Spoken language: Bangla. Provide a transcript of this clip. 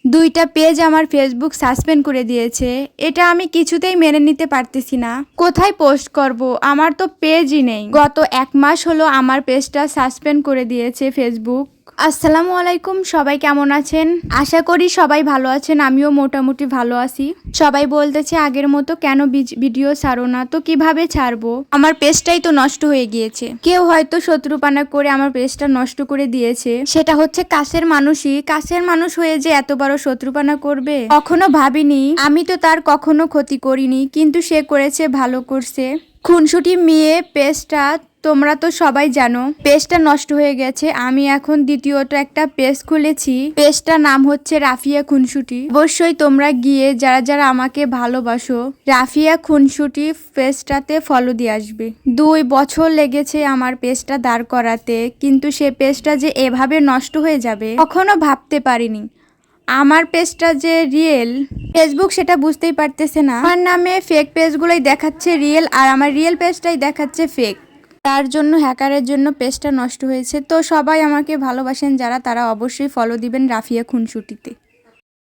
2টা পেজ আমার ফেসবুক সাসপেন্ড করে দিয়েছে। এটা আমি কিছুতেই মেনে নিতে পারতেছি না। কোথায় পোস্ট করব? আমার তো পেজই নেই। গত 1 মাস হলো আমার পেজটা সাসপেন্ড করে দিয়েছে ফেসবুক। আসসালামু আলাইকুম, সবাই কেমন আছেন? আশা করি সবাই ভালো আছেন। আমিও মোটামুটি ভালো আছি। সবাই বলতেছে আগের মতো কেন ভিডিও ছাড়ো না, তো কিভাবে ছাড়বো? আমার পেজটাই তো নষ্ট হয়ে গিয়েছে। কেউ হয়তো শত্রুপানা করে আমার পেজটা নষ্ট করে দিয়েছে। সেটা হচ্ছে কাছের মানুষই। কাছের মানুষ হয়ে যে এত বড় শত্রুপানা করবে কখনো ভাবিনি। আমি তো তার কখনো ক্ষতি করিনি, কিন্তু সে করেছে, ভালো করছে। খুনসুটি মেয়ে পেজটা তোমরা তো সবাই জানো, পেজটা নষ্ট হয়ে গেছে। আমি এখন দ্বিতীয়ত একটা পেজ খুলেছি। পেজটার নাম হচ্ছে রাফিয়া খুনসুটি। অবশ্যই তোমরা গিয়ে যারা যারা আমাকে ভালোবাসো রাফিয়া খুনসুটি পেজটাতে ফলো দিয়ে আসবে। 2 বছর লেগেছে আমার পেজটা দাঁড় করাতে, কিন্তু সে পেজটা যে এভাবে নষ্ট হয়ে যাবে কখনো ভাবতে পারিনি। আমার পেজটা যে রিয়েল ফেসবুক সেটা বুঝতেই পারতেছে না। আমার নামে ফেক পেজগুলোই দেখাচ্ছে রিয়েল, আর আমার রিয়েল পেজটাই দেখাচ্ছে ফেক। তার জন্য হ্যাকারের জন্য পেজটা নষ্ট হয়েছে। তো সবাই আমাকে ভালোবাসেন যারা, তারা অবশ্যই ফলো দিবেন রাফিয়া খুনসুটিতে।